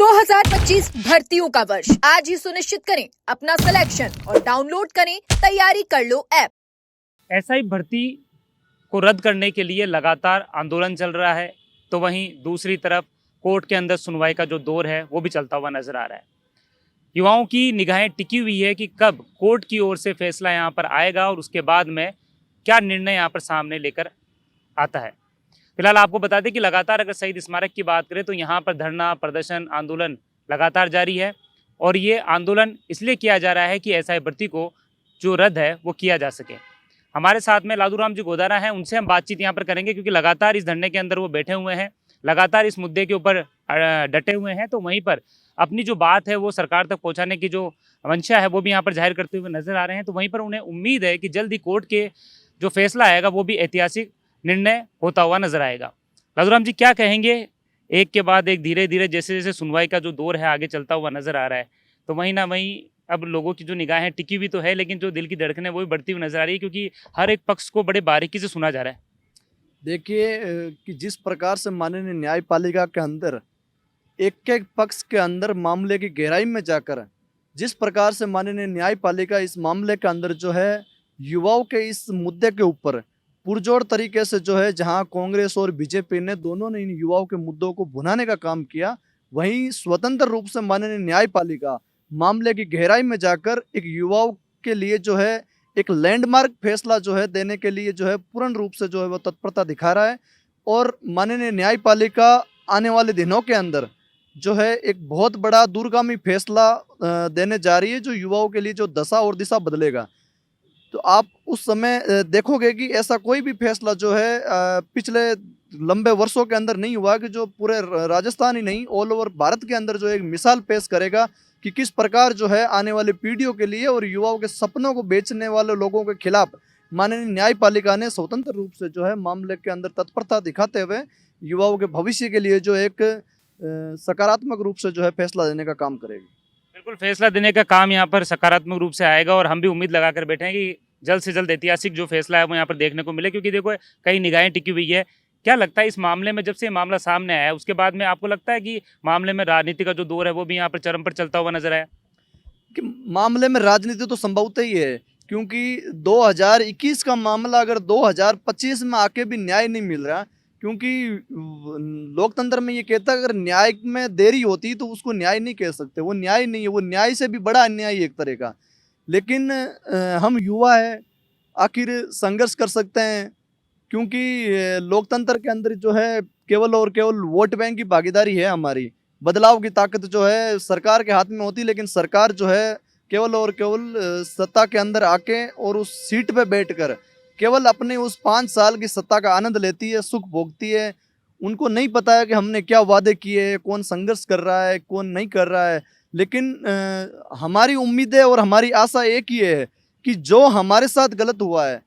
2025 भर्तियों का वर्ष आज ही सुनिश्चित करें अपना सिलेक्शन और डाउनलोड करें तैयारी कर लो ऐप। एसआई भर्ती को रद्द करने के लिए लगातार आंदोलन चल रहा है, तो वहीं दूसरी तरफ कोर्ट के अंदर सुनवाई का जो दौर है वो भी चलता हुआ नजर आ रहा है। युवाओं की निगाहें टिकी हुई है कि कब कोर्ट की ओर से फैसला यहाँ पर आएगा और उसके बाद में क्या निर्णय यहाँ पर सामने लेकर आता है। फिलहाल आपको बता दें कि लगातार अगर शहीद स्मारक की बात करें तो यहाँ पर धरना प्रदर्शन आंदोलन लगातार जारी है और ये आंदोलन इसलिए किया जा रहा है कि एसआई भर्ती को जो रद्द है वो किया जा सके। हमारे साथ में लादूराम जी गोदारा हैं, उनसे हम बातचीत यहाँ पर करेंगे क्योंकि लगातार इस धरने के अंदर वो बैठे हुए हैं, लगातार इस मुद्दे के ऊपर डटे हुए हैं, तो वहीं पर अपनी जो बात है वो सरकार तक पहुँचाने की जो मंशा है वो भी यहाँ पर जाहिर करते हुए नजर आ रहे हैं। तो वहीं पर उन्हें उम्मीद है कि जल्द ही कोर्ट के जो फैसला आएगा वो भी ऐतिहासिक निर्णय होता हुआ नजर आएगा। लादूराम जी क्या कहेंगे, एक के बाद एक धीरे धीरे जैसे जैसे सुनवाई का जो दौर है आगे चलता हुआ नजर आ रहा है, तो वहीं ना वहीं अब लोगों की जो निगाहें टिकी हुई तो है, लेकिन जो दिल की धड़कन है वो भी बढ़ती हुई नजर आ रही है क्योंकि हर एक पक्ष को बड़े बारीकी से सुना जा रहा है। देखिए कि जिस प्रकार से माननीय न्यायपालिका के अंदर एक एक पक्ष के अंदर मामले की गहराई में जाकर जिस प्रकार से माननीय न्यायपालिका इस मामले के अंदर जो है युवाओं के इस मुद्दे के ऊपर पुरजोर तरीके से जो है, जहां कांग्रेस और बीजेपी ने दोनों ने इन युवाओं के मुद्दों को भुनाने का काम किया, वहीं स्वतंत्र रूप से माननीय न्यायपालिका मामले की गहराई में जाकर एक युवाओं के लिए जो है एक लैंडमार्क फैसला जो है देने के लिए जो है पूर्ण रूप से जो है वो तत्परता दिखा रहा है। और माननीय न्यायपालिका आने वाले दिनों के अंदर जो है एक बहुत बड़ा दूरगामी फैसला देने जा रही है, जो युवाओं के लिए जो दशा और दिशा बदलेगा। तो आप उस समय देखोगे कि ऐसा कोई भी फैसला जो है पिछले लंबे वर्षों के अंदर नहीं हुआ कि जो पूरे राजस्थान ही नहीं ऑल ओवर भारत के अंदर जो एक मिसाल पेश करेगा कि किस प्रकार जो है आने वाली पीढ़ियों के लिए और युवाओं के सपनों को बेचने वाले लोगों के खिलाफ माननीय न्यायपालिका ने स्वतंत्र रूप से जो है मामले के अंदर तत्परता दिखाते हुए युवाओं के भविष्य के लिए जो एक सकारात्मक रूप से जो है फैसला देने का काम करेगी। बिल्कुल, फैसला देने का काम यहाँ पर सकारात्मक रूप से आएगा और हम भी उम्मीद लगाकर बैठे हैं कि जल्द से जल्द ऐतिहासिक जो फैसला है वो यहाँ पर देखने को मिले, क्योंकि देखो कई निगाहें टिकी हुई है। क्या लगता है इस मामले में, जब से ये मामला सामने आया है उसके बाद में आपको लगता है कि मामले में राजनीति का जो दौर है वो भी यहाँ पर चरम पर चलता हुआ नजर आया? कि मामले में राजनीति तो संभवतः ही है, क्योंकि 2021 का मामला अगर 2025 में आके भी न्याय नहीं मिल रहा, क्योंकि लोकतंत्र में ये कहता है अगर न्याय में देरी होती तो उसको न्याय नहीं कह सकते, वो न्याय नहीं है, वो न्याय से भी बड़ा अन्याय एक तरह का। लेकिन हम युवा है, आखिर संघर्ष कर सकते हैं, क्योंकि लोकतंत्र के अंदर जो है केवल और केवल वोट बैंक की भागीदारी है हमारी। बदलाव की ताकत जो है सरकार के हाथ में होती, लेकिन सरकार जो है केवल और केवल सत्ता के अंदर आके और उस सीट पे बैठकर केवल अपने उस 5 साल की सत्ता का आनंद लेती है, सुख भोगती है। उनको नहीं पता है कि हमने क्या वादे किए, कौन संघर्ष कर रहा है, कौन नहीं कर रहा है। लेकिन हमारी उम्मीदें और हमारी आशा एक ही है कि जो हमारे साथ गलत हुआ है,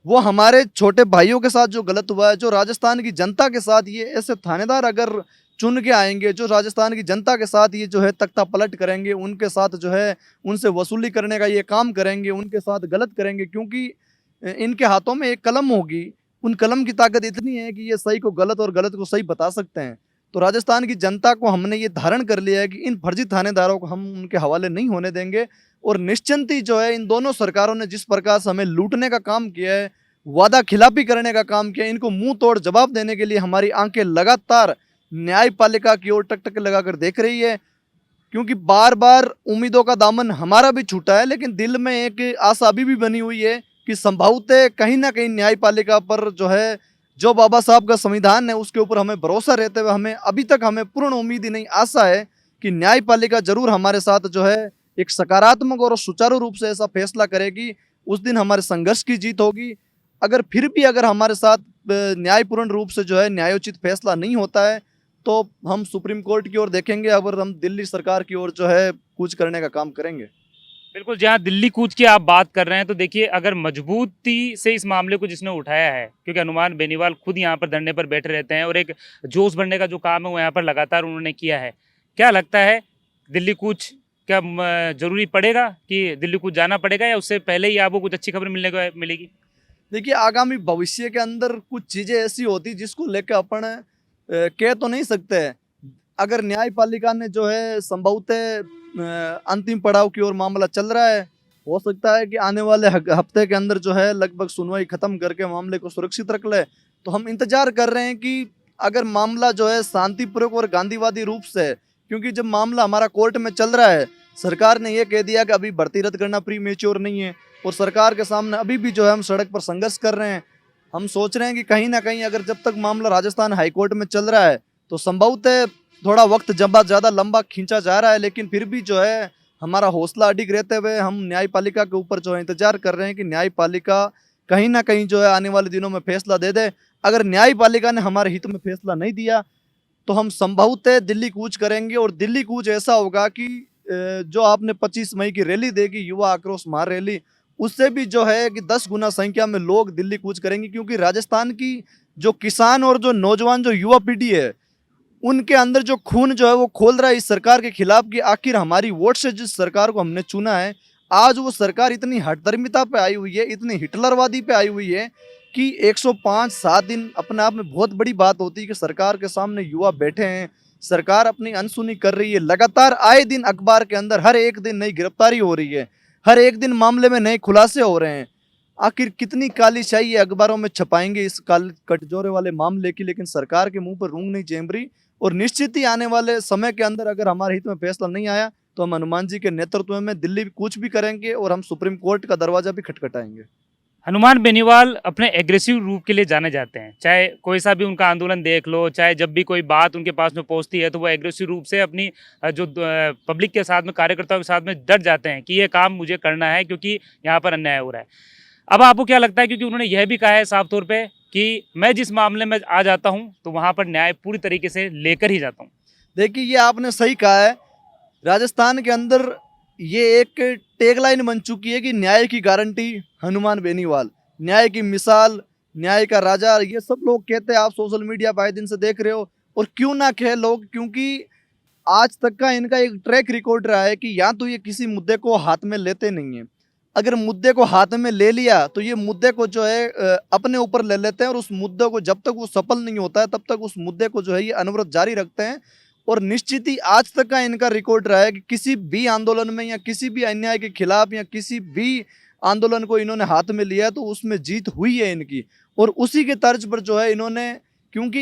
वो हमारे छोटे भाइयों के साथ जो गलत हुआ है, जो राजस्थान की जनता के साथ ये ऐसे थानेदार अगर चुन के आएंगे, जो राजस्थान की जनता के साथ ये जो है तख्ता पलट करेंगे, उनके साथ जो है उनसे वसूली करने का ये काम करेंगे, उनके साथ गलत करेंगे, क्योंकि इनके हाथों में एक कलम होगी। उन कलम की ताकत इतनी है कि ये सही को गलत और गलत को सही बता सकते हैं। तो राजस्थान की जनता को हमने ये धारण कर लिया है कि इन फर्जी थानेदारों को हम उनके हवाले नहीं होने देंगे। और निश्चिंत ही जो है इन दोनों सरकारों ने जिस प्रकार से हमें लूटने का काम किया है, वादा खिलाफी करने का काम किया है, इनको मुंह तोड़ जवाब देने के लिए हमारी आंखें लगातार न्यायपालिका की ओर टकटक लगाकर देख रही है। क्योंकि बार बार उम्मीदों का दामन हमारा भी छूटा है, लेकिन दिल में एक आशा अभी भी बनी हुई है कि संभवतः कहीं ना कहीं न्यायपालिका पर जो है, जो बाबा साहब का संविधान है उसके ऊपर हमें भरोसा रहते हुए हमें अभी तक हमें पूर्ण उम्मीद ही नहीं, आशा है कि न्यायपालिका जरूर हमारे साथ जो है एक सकारात्मक और सुचारू रूप से ऐसा फैसला करेगी। उस दिन हमारे संघर्ष की जीत होगी। अगर फिर भी अगर हमारे साथ न्यायपूर्ण रूप से जो है न्यायोचित फैसला नहीं होता है तो हम सुप्रीम कोर्ट की ओर देखेंगे, अगर हम दिल्ली सरकार की ओर जो है कूच करने का काम करेंगे। बिल्कुल, जहाँ दिल्ली कूच की आप बात कर रहे हैं तो देखिए, अगर मजबूती से इस मामले को जिसने उठाया है, क्योंकि हनुमान बेनीवाल खुद यहाँ पर धरने पर बैठे रहते हैं और एक जोश भरने का जो काम है वो यहाँ पर लगातार उन्होंने किया है, क्या लगता है दिल्ली कूच क्या जरूरी पड़ेगा कि दिल्ली कूच जाना पड़ेगा या उससे पहले ही आपको कुछ अच्छी खबर मिलेगी? देखिए, आगामी भविष्य के अंदर कुछ चीज़ें ऐसी होती जिसको लेकर अपन कह तो नहीं सकते। अगर न्यायपालिका ने जो है संभवतः अंतिम पड़ाव की ओर मामला चल रहा है, हो सकता है कि आने वाले हफ्ते के अंदर जो है लगभग सुनवाई खत्म करके मामले को सुरक्षित रख ले। तो हम इंतजार कर रहे हैं कि अगर मामला जो है शांतिपूर्वक और गांधीवादी रूप से है, क्योंकि जब मामला हमारा कोर्ट में चल रहा है, सरकार ने यह कह दिया कि अभी भर्ती रद्द करना प्री मेच्योर नहीं है, और सरकार के सामने अभी भी जो है हम सड़क पर संघर्ष कर रहे हैं। हम सोच रहे हैं कि कहीं ना कहीं अगर जब तक मामला राजस्थान हाईकोर्ट में चल रहा है तो संभवतः थोड़ा वक्त जब ज़्यादा लंबा खींचा जा रहा है, लेकिन फिर भी जो है हमारा हौसला अडिग रहते हुए हम न्यायपालिका के ऊपर जो है इंतजार कर रहे हैं कि न्यायपालिका कहीं ना कहीं जो है आने वाले दिनों में फैसला दे दे। अगर न्यायपालिका ने हमारे हित में फैसला नहीं दिया तो हम संभवतः दिल्ली कूच करेंगे, और दिल्ली कूच ऐसा होगा कि जो आपने 25 मई की रैली देखी, युवा आक्रोश महार रैली, उससे भी जो है कि 10 गुना संख्या में लोग दिल्ली कूच करेंगे, क्योंकि राजस्थान की जो किसान और जो नौजवान जो युवा पीढ़ी है उनके अंदर जो खून जो है वो खोल रहा है इस सरकार के खिलाफ कि आखिर हमारी वोट से जिस सरकार को हमने चुना है, आज वो सरकार इतनी हठधर्मिता पे आई हुई है, इतनी हिटलरवादी पे आई हुई है कि 105-7 दिन अपने आप में बहुत बड़ी बात होती है कि सरकार के सामने युवा बैठे हैं, सरकार अपनी अनसुनी कर रही है। लगातार आए दिन अखबार के अंदर हर एक दिन नई गिरफ्तारी हो रही है, हर एक दिन मामले में नए खुलासे हो रहे हैं। आखिर कितनी कालीशाही ये अखबारों में छपाएंगे इस काल कटजोरे वाले मामले की, लेकिन सरकार के मुंह पर रूंग नहीं चैम रही। और निश्चित ही आने वाले समय के अंदर अगर हमारे हित में फैसला नहीं आया तो हम हनुमान जी के नेतृत्व में दिल्ली कूच भी करेंगे और हम सुप्रीम कोर्ट का दरवाजा भी खटखटाएंगे। हनुमान बेनीवाल अपने एग्रेसिव रूप के लिए जाने जाते हैं, चाहे कोई सा भी उनका आंदोलन देख लो, चाहे जब भी कोई बात उनके पास में पहुंचती है तो वो एग्रेसिव रूप से अपनी जो पब्लिक के साथ में, कार्यकर्ताओं के साथ में डट जाते हैं कि ये काम मुझे करना है क्योंकि यहाँ पर अन्याय हो रहा है। अब आपको क्या लगता है, क्योंकि उन्होंने यह भी कहा है साफ तौर पे कि मैं जिस मामले में आ जाता हूँ तो वहाँ पर न्याय पूरी तरीके से लेकर ही जाता हूँ। देखिए, ये आपने सही कहा है, राजस्थान के अंदर ये एक टैगलाइन बन चुकी है कि न्याय की गारंटी हनुमान बेनीवाल, न्याय की मिसाल, न्याय का राजा, ये सब लोग कहते हैं। आप सोशल मीडिया पर आए दिन से देख रहे हो, और क्यों ना कहे लोग, क्योंकि आज तक का इनका एक ट्रैक रिकॉर्ड रहा है कि या तो ये किसी मुद्दे को हाथ में लेते नहीं है, अगर मुद्दे को हाथ में ले लिया तो ये मुद्दे को जो है अपने ऊपर ले लेते हैं, और उस मुद्दे को जब तक वो सफल नहीं होता है तब तक उस मुद्दे को जो है ये अनवरत जारी रखते हैं। और निश्चित ही आज तक का इनका रिकॉर्ड रहा है कि किसी भी आंदोलन में या किसी भी अन्याय के खिलाफ या किसी भी आंदोलन को इन्होंने हाथ में लिया तो उसमें जीत हुई है इनकी। और उसी के तर्ज पर जो है इन्होंने, क्योंकि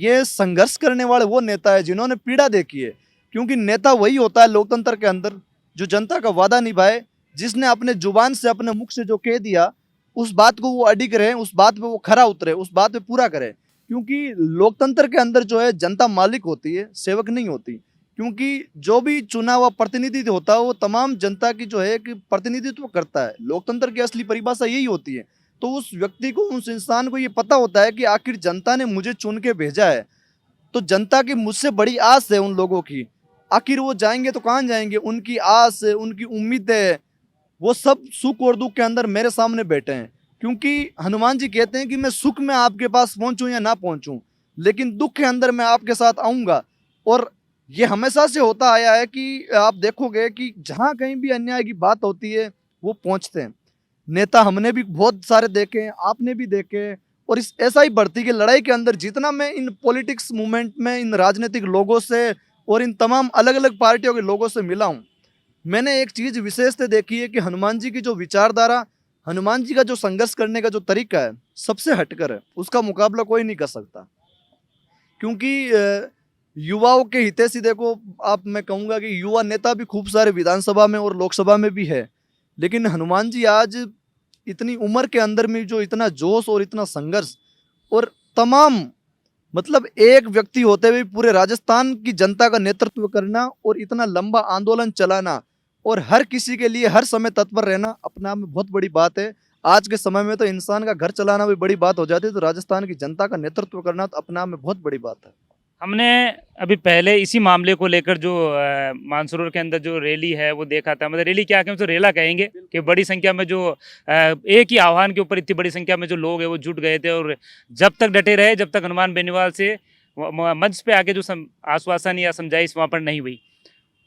ये संघर्ष करने वाले वो नेता है जिन्होंने पीड़ा देखी है, क्योंकि नेता वही होता है लोकतंत्र के अंदर जो जनता का वादा निभाए, जिसने अपने जुबान से, अपने मुख से जो कह दिया उस बात को वो अडिग रहे, उस बात पे वो खरा उतरे, उस बात पे पूरा करे। क्योंकि लोकतंत्र के अंदर जो है जनता मालिक होती है, सेवक नहीं होती। क्योंकि जो भी चुना हुआ प्रतिनिधि होता है वो तमाम जनता की जो है कि प्रतिनिधित्व करता है। लोकतंत्र की असली परिभाषा यही होती है। तो उस व्यक्ति को, उस इंसान को ये पता होता है कि आखिर जनता ने मुझे चुन के भेजा है, तो जनता की मुझसे बड़ी आस है उन लोगों की। आखिर वो जाएंगे तो कहाँ जाएंगे, उनकी आस है, उनकी उम्मीद है, वो सब सुख और दुख के अंदर मेरे सामने बैठे हैं। क्योंकि हनुमान जी कहते हैं कि मैं सुख में आपके पास पहुंचूं या ना पहुंचूं, लेकिन दुख के अंदर मैं आपके साथ आऊंगा। और ये हमेशा से होता आया है कि आप देखोगे कि जहां कहीं भी अन्याय की बात होती है वो पहुंचते हैं। नेता हमने भी बहुत सारे देखे हैं, आपने भी देखे हैं। और इस ऐसा ही भर्ती की लड़ाई के अंदर जितना मैं इन पॉलिटिक्स मूवमेंट में, इन राजनीतिक लोगों से और इन तमाम अलग अलग पार्टियों के लोगों से मिला हूँ, मैंने एक चीज़ विशेषता देखी है कि हनुमान जी की जो विचारधारा, हनुमान जी का जो संघर्ष करने का जो तरीका है, सबसे हटकर है। उसका मुकाबला कोई नहीं कर सकता। क्योंकि युवाओं के हितैषी, देखो आप, मैं कहूँगा कि युवा नेता भी खूब सारे विधानसभा में और लोकसभा में भी है, लेकिन हनुमान जी आज इतनी उम्र के अंदर में जो इतना जोश और इतना संघर्ष, और तमाम मतलब एक व्यक्ति होते हुए पूरे राजस्थान की जनता का नेतृत्व करना और इतना लंबा आंदोलन चलाना और हर किसी के लिए हर समय तत्पर रहना अपने आप में बहुत बड़ी बात है। आज के समय में तो इंसान का घर चलाना भी बड़ी बात हो जाती है, तो राजस्थान की जनता का नेतृत्व करना तो अपने आप में बहुत बड़ी बात है। हमने अभी पहले इसी मामले को लेकर जो मानसरोवर के अंदर जो रैली है वो देखा था, मतलब रैली क्या कहें, तो रेला कहेंगे, कि बड़ी संख्या में जो एक ही आह्वान के ऊपर इतनी बड़ी संख्या में जो लोग हैं वो जुट गए थे, और जब तक डटे रहे, जब तक हनुमान बेनीवाल से मंच पे आके जो आश्वासन या समझाइश वहाँ पर नहीं हुई।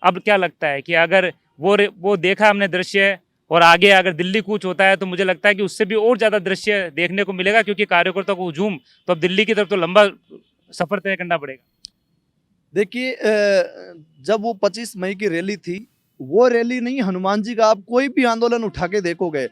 अब क्या लगता है कि अगर वो देखा हमने दृश्य, और आगे अगर दिल्ली कूच होता है तो मुझे लगता है कि उससे भी और ज़्यादा दृश्य देखने को मिलेगा, क्योंकि कार्यकर्ताओं को हुजूम तो अब दिल्ली की तरफ तो लंबा सफर तय करना पड़ेगा। देखिए जब वो 25 मई की रैली थी, वो रैली नहीं, हनुमान जी का आप कोई भी आंदोलन उठा के देखोगे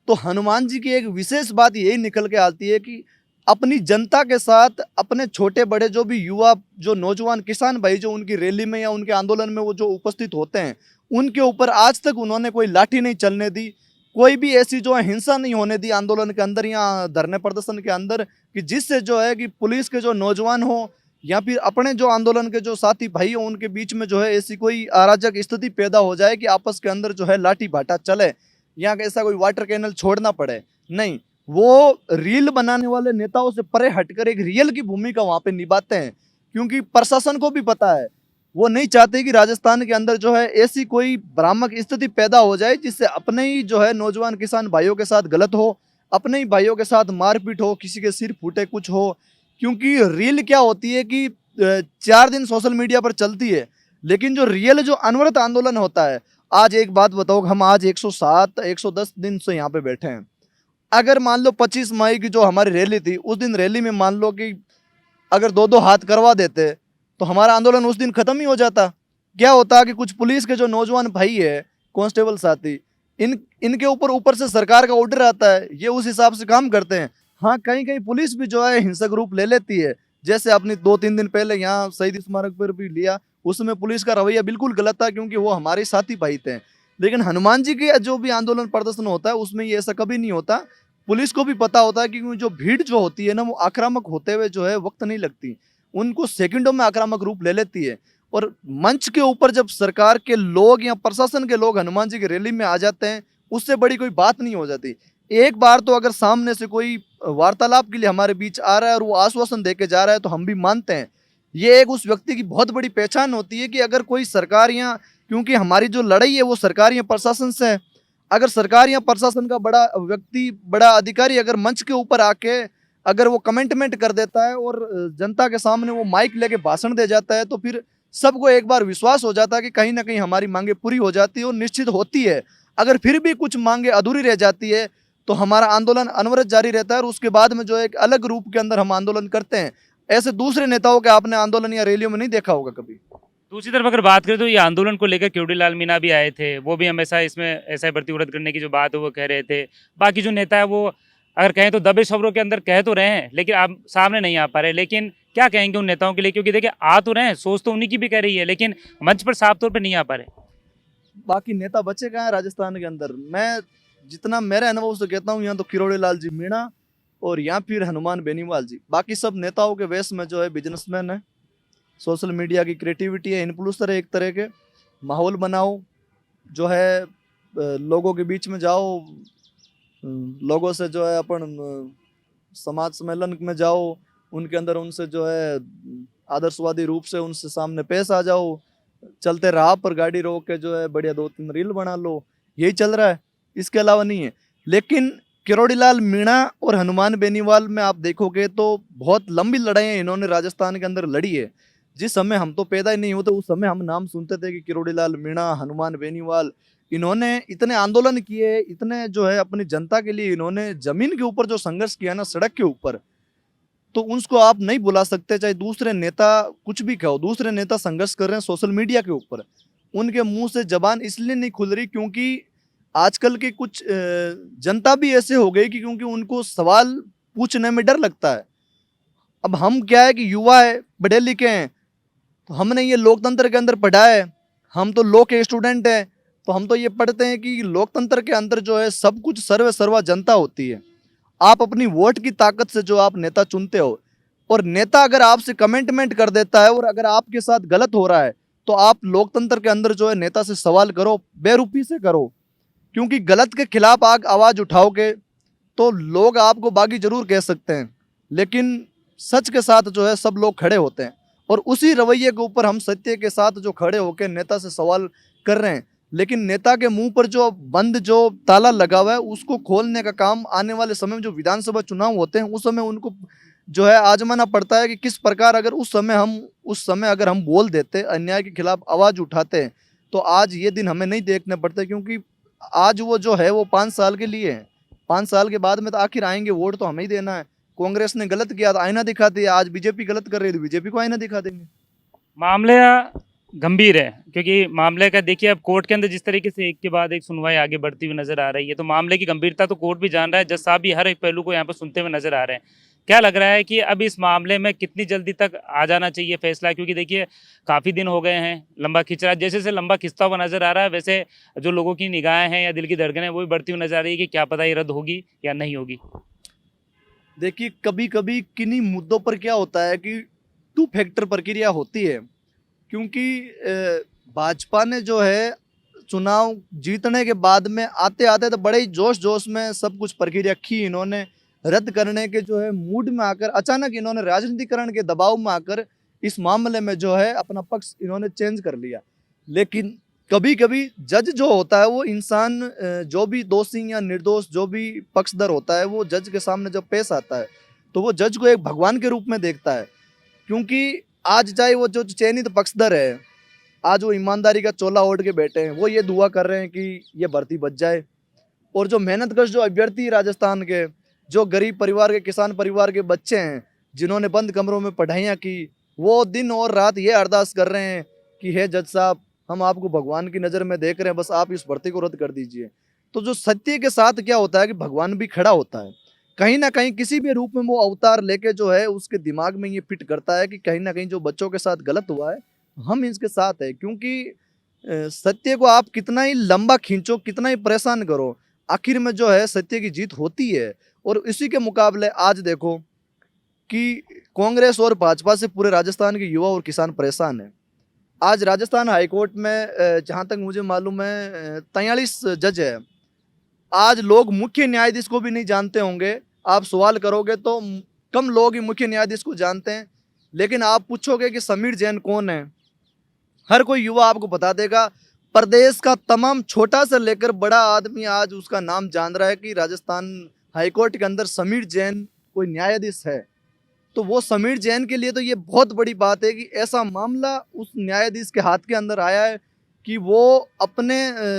तो हनुमान जी की एक विशेष बात यही निकल के आती है कि अपनी जनता के साथ, अपने छोटे बड़े जो भी युवा, जो नौजवान किसान भाई जो उनकी रैली में या उनके आंदोलन में वो जो उपस्थित होते हैं, उनके ऊपर आज तक उन्होंने कोई लाठी नहीं चलने दी, कोई भी ऐसी जो है हिंसा नहीं होने दी आंदोलन के अंदर या धरने प्रदर्शन के अंदर, कि जिससे जो है कि पुलिस के जो नौजवान हो या फिर अपने जो आंदोलन के जो साथी भाई हो उनके बीच में जो है ऐसी कोई अराजक स्थिति पैदा हो जाए कि आपस के अंदर जो है लाठी भाटा चले या ऐसा कोई वाटर कैनल छोड़ना पड़े। नहीं, वो रील बनाने वाले नेताओं से परे हटकर एक रियल की भूमिका वहां पे निभाते हैं, क्योंकि प्रशासन को भी पता है, वो नहीं चाहते कि राजस्थान के अंदर जो है ऐसी कोई भ्रामक स्थिति पैदा हो जाए जिससे अपने ही जो है नौजवान किसान भाइयों के साथ गलत हो, अपने ही भाइयों के साथ मारपीट हो, किसी के सिर फूटे, कुछ हो। क्योंकि रील क्या होती है कि 4 दिन सोशल मीडिया पर चलती है, लेकिन जो रियल जो अनवरत आंदोलन होता है, आज एक बात बताओ, हम आज 107 110 दिन से यहाँ पे बैठे हैं। अगर मान लो 25 मई की जो हमारी रैली थी, उस दिन रैली में मान लो कि अगर 2-2 हाथ करवा देते तो हमारा आंदोलन उस दिन खत्म ही हो जाता। क्या होता कि कुछ पुलिस के जो नौजवान भाई है, कांस्टेबल साथी, इनके ऊपर से सरकार का ऑर्डर आता है, ये उस हिसाब से काम करते हैं। हाँ, कहीं कहीं पुलिस भी जो है हिंसक रूप ले लेती है, जैसे अपनी 2-3 दिन पहले यहाँ शहीद स्मारक पर भी लिया, उसमें पुलिस का रवैया बिल्कुल गलत था, क्योंकि वो हमारे साथी भाई थे। लेकिन हनुमान जी के जो भी आंदोलन प्रदर्शन होता है उसमें ये ऐसा कभी नहीं होता। पुलिस को भी पता होता है कि जो भीड़ जो होती है ना, वो आक्रामक होते हुए जो है वक्त नहीं लगती, उनको सेकंडों में आक्रामक रूप ले लेती है। और मंच के ऊपर जब सरकार के लोग या प्रशासन के लोग हनुमान जी की रैली में आ जाते हैं, उससे बड़ी कोई बात नहीं हो जाती। एक बार तो अगर सामने से कोई वार्तालाप के लिए हमारे बीच आ रहा है और वो आश्वासन दे के जा रहा है तो हम भी मानते हैं। ये एक उस व्यक्ति की बहुत बड़ी पहचान होती है कि अगर कोई सरकार या, क्योंकि हमारी जो लड़ाई है वो सरकार या प्रशासन से है, अगर सरकार या प्रशासन का बड़ा व्यक्ति, बड़ा अधिकारी अगर मंच के ऊपर आके अगर वो कमेंटमेंट कर देता है और जनता के सामने वो माइक लेके भाषण दे जाता है, तो फिर सबको एक बार विश्वास हो जाता है कि कहीं ना कहीं हमारी मांगे पूरी हो जाती है और निश्चित होती है। अगर फिर भी कुछ मांगे अधूरी रह जाती है तो हमारा आंदोलन अनवरत जारी रहता है और उसके बाद में जो एक अलग रूप के अंदर हम आंदोलन करते हैं। ऐसे दूसरे नेताओं के आपने आंदोलन या रैलियों में नहीं देखा होगा कभी। दूसरी तरफ अगर बात करें तो ये आंदोलन को लेकर केवड़ीलाल मीणा भी आए थे, वो भी हमेशा इसमें एसआई भर्ती को रद्द करने की जो बात है वो कह रहे थे। बाकी जो नेता है वो अगर कहें तो दबे शब्दों के अंदर कह तो रहे हैं, लेकिन आप सामने नहीं आ पा रहे। लेकिन क्या कहेंगे उन नेताओं के लिए, क्योंकि देखिए आ तो रहे हैं, सोच तो उन्हीं की भी कह रही है, लेकिन मंच पर साफ तौर पर नहीं आ पा रहे। बाकी नेता बचे कहाँ हैं राजस्थान के अंदर? मैं जितना मेरे अनुभव से कहता हूँ, यहाँ तो किरोड़ीलाल जी मीणा और या फिर हनुमान बेनीवाल जी, बाकी सब नेताओं के वेश में जो है बिजनेसमैन है, सोशल मीडिया की क्रिएटिविटी है, इन्फ्लुएंसर है, एक तरह के माहौल बनाओ, जो है लोगों के बीच में जाओ, लोगों से जो है अपन समाज सम्मेलन में जाओ, उनके अंदर उनसे जो है आदर्शवादी रूप से उनसे सामने पेश आ जाओ, चलते राह पर गाड़ी रोक के जो है बढ़िया 2-3 रील बना लो, यही चल रहा है, इसके अलावा नहीं है। लेकिन किरोड़ीलाल मीणा और हनुमान बेनीवाल में आप देखोगे तो बहुत लंबी लड़ाइयाँ इन्होंने राजस्थान के अंदर लड़ी है। जिस समय हम तो पैदा ही नहीं होते उस समय हम नाम सुनते थे कि किरोड़ीलाल मीणा, हनुमान बेनीवाल, इन्होंने इतने आंदोलन किए, इतने जो है अपनी जनता के लिए इन्होंने जमीन के ऊपर जो संघर्ष किया ना, सड़क के ऊपर, तो उसको आप नहीं बुला सकते। चाहे दूसरे नेता कुछ भी कहो, दूसरे नेता संघर्ष कर रहे हैं सोशल मीडिया के ऊपर, उनके मुंह से जबान इसलिए नहीं खुल रही क्योंकि आजकल के कुछ जनता भी ऐसे हो गई कि क्योंकि उनको सवाल पूछने में डर लगता है। अब हम क्या है कि युवा है, पढ़े लिखे हैं, तो हमने ये लोकतंत्र के अंदर पढ़ा है, हम तो लॉ के स्टूडेंट हैं, तो हम तो ये पढ़ते हैं कि लोकतंत्र के अंदर जो है सब कुछ सर्वे सर्वा जनता होती है। आप अपनी वोट की ताकत से जो आप नेता चुनते हो, और नेता अगर आपसे कमेंटमेंट कर देता है और अगर आपके साथ गलत हो रहा है तो आप लोकतंत्र के अंदर जो है नेता से सवाल करो, बेरुपी से करो, क्योंकि गलत के खिलाफ आप आवाज उठाओगे तो लोग आपको बागी जरूर कह सकते हैं, लेकिन सच के साथ जो है सब लोग खड़े होते हैं। और उसी रवैये के ऊपर हम सत्य के साथ जो खड़े होकर नेता से सवाल कर रहे हैं, लेकिन नेता के मुंह पर जो बंद जो ताला लगा हुआ है उसको खोलने का काम आने वाले समय में जो विधानसभा चुनाव होते हैं उस समय उनको जो है आजमाना पड़ता है कि किस प्रकार अगर उस समय अगर हम बोल देते, अन्याय के खिलाफ आवाज उठाते हैं, तो आज ये दिन हमें नहीं देखने पड़ते, क्योंकि आज वो जो है वो 5 साल के लिए है। 5 साल के बाद में तो आखिर आएंगे, वोट तो हमें ही देना है। कांग्रेस ने गलत किया तो आईना दिखा दिया, आज बीजेपी गलत कर रही है तो बीजेपी को आईना दिखा देंगे। मामले गंभीर है, क्योंकि मामले का देखिए अब कोर्ट के अंदर जिस तरीके से एक के बाद एक सुनवाई आगे बढ़ती हुई नजर आ रही है, तो मामले की गंभीरता तो कोर्ट भी जान रहा है, जज साहब भी हर एक पहलू को यहाँ पर सुनते हुए नजर आ रहे हैं। क्या लग रहा है कि अब इस मामले में कितनी जल्दी तक आ जाना चाहिए फैसला, क्योंकि देखिए काफ़ी दिन हो गए हैं, लंबा खिंच रहा है, जैसे जैसे लंबा खिंचता हुआ नजर आ रहा है वैसे जो लोगों की निगाहें हैं या दिल की धड़कनें वो भी बढ़ती हुई नजर आ रही है कि क्या पता ये रद्द होगी या नहीं होगी। देखिए कभी कभी किन्हीं मुद्दों पर क्या होता है कि टू फैक्टर प्रक्रिया होती है, क्योंकि भाजपा ने जो है चुनाव जीतने के बाद में आते आते तो बड़े ही जोश जोश में सब कुछ प्रक्रिया की, इन्होंने रद्द करने के जो है मूड में आकर अचानक इन्होंने राजनीतिकरण के दबाव में आकर इस मामले में जो है अपना पक्ष इन्होंने चेंज कर लिया। लेकिन कभी कभी जज जो होता है वो इंसान जो भी दोषी या निर्दोष जो भी पक्षधर होता है वो जज के सामने जब पेश आता है तो वो जज को एक भगवान के रूप में देखता है, क्योंकि आज चाहे वो जो चयनित पक्षधर है, आज वो ईमानदारी का चोला ओढ़ के बैठे हैं, वो ये दुआ कर रहे हैं कि ये भर्ती बच जाए, और जो मेहनतकश जो अभ्यर्थी राजस्थान के जो गरीब परिवार के किसान परिवार के बच्चे हैं जिन्होंने बंद कमरों में पढ़ाइयाँ की, वो दिन और रात ये अरदास कर रहे हैं कि हे जज साहब हम आपको भगवान की नज़र में देख रहे हैं, बस आप इस भर्ती को रद्द कर दीजिए। तो जो सत्य के साथ क्या होता है कि भगवान भी खड़ा होता है, कहीं ना कहीं किसी भी रूप में वो अवतार लेके जो है उसके दिमाग में ये फिट करता है कि कहीं ना कहीं जो बच्चों के साथ गलत हुआ है हम इसके साथ है, क्योंकि सत्य को आप कितना ही लंबा खींचो कितना ही परेशान करो आखिर में जो है सत्य की जीत होती है। और इसी के मुकाबले आज देखो कि कांग्रेस और भाजपा से पूरे राजस्थान के युवा और किसान परेशान है। आज राजस्थान हाईकोर्ट में जहाँ तक मुझे मालूम है 43 जज है। आज लोग मुख्य न्यायाधीश को भी नहीं जानते होंगे, आप सवाल करोगे तो कम लोग ही मुख्य न्यायाधीश को जानते हैं, लेकिन आप पूछोगे कि समीर जैन कौन है, हर कोई युवा आपको बता देगा। प्रदेश का तमाम छोटा से लेकर बड़ा आदमी आज उसका नाम जान रहा है कि राजस्थान हाईकोर्ट के अंदर समीर जैन कोई न्यायाधीश है। तो वो समीर जैन के लिए तो ये बहुत बड़ी बात है कि ऐसा मामला उस न्यायाधीश के हाथ के अंदर आया है कि वो अपने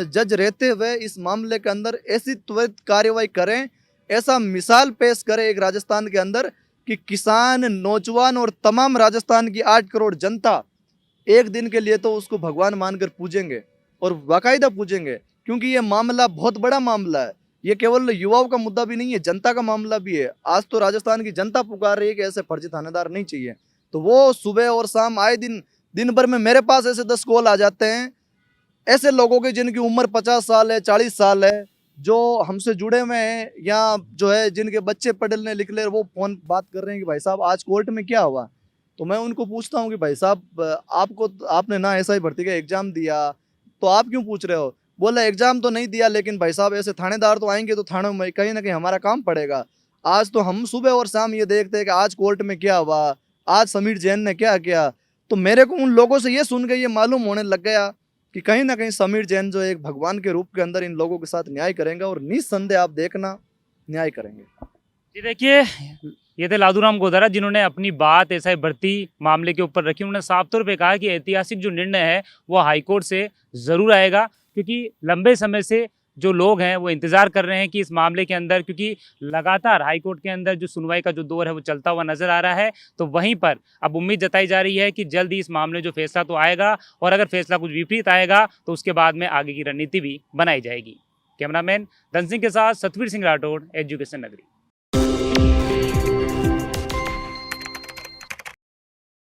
जज रहते हुए इस मामले के अंदर ऐसी त्वरित कार्रवाई करें, ऐसा मिसाल पेश करें एक राजस्थान के अंदर कि किसान नौजवान और तमाम राजस्थान की 8 करोड़ जनता एक दिन के लिए तो उसको भगवान मानकर पूजेंगे और बाकायदा पूजेंगे, क्योंकि ये मामला बहुत बड़ा मामला है। ये केवल युवाओं का मुद्दा भी नहीं है, जनता का मामला भी है। आज तो राजस्थान की जनता पुकार रही है कि ऐसे फर्जी थानेदार नहीं चाहिए। तो वो सुबह और शाम आए दिन भर में मेरे पास ऐसे 10 कॉल आ जाते हैं ऐसे लोगों के जिनकी उम्र 50 साल है 40 साल है, जो हमसे जुड़े हुए हैं या जो है जिनके बच्चे पढ़ने लिखले, वो फोन बात कर रहे हैं कि भाई साहब आज कोर्ट में क्या हुआ। तो मैं उनको पूछता हूँ कि भाई साहब आपने ना SI भर्ती का एग्जाम दिया तो आप क्यों पूछ रहे हो। बोला एग्जाम तो नहीं दिया लेकिन भाई साहब ऐसे थानेदार तो आएंगे तो थानों में कहीं ना कहीं हमारा काम पड़ेगा। आज तो हम सुबह और शाम ये देखते हैं कि आज कोर्ट में क्या हुआ, आज समीर जैन ने क्या किया। तो मेरे को उन लोगों से ये सुन के ये मालूम होने लग गया कि कहीं ना कहीं समीर जैन जो एक भगवान के रूप के अंदर इन लोगों के साथ न्याय करेंगे और निस्संदेह आप देखना न्याय करेंगे। जी देखिए, ये थे लादूराम गोदारा जिन्होंने अपनी बात SI भर्ती मामले के ऊपर रखी। उन्होंने साफ तौर पे कहा कि ऐतिहासिक जो निर्णय है वो हाईकोर्ट से ज़रूर आएगा, क्योंकि लंबे समय से जो लोग हैं वो इंतज़ार कर रहे हैं कि इस मामले के अंदर, क्योंकि लगातार हाईकोर्ट के अंदर जो सुनवाई का जो दौर है वो चलता हुआ नज़र आ रहा है, तो वहीं पर अब उम्मीद जताई जा रही है कि जल्द ही इस मामले जो फैसला तो आएगा, और अगर फैसला कुछ विपरीत आएगा तो उसके बाद में आगे की रणनीति भी बनाई जाएगी। कैमरामैन धन सिंह के साथ सतवीर सिंह राठौड़, एजुकेशन नगरी।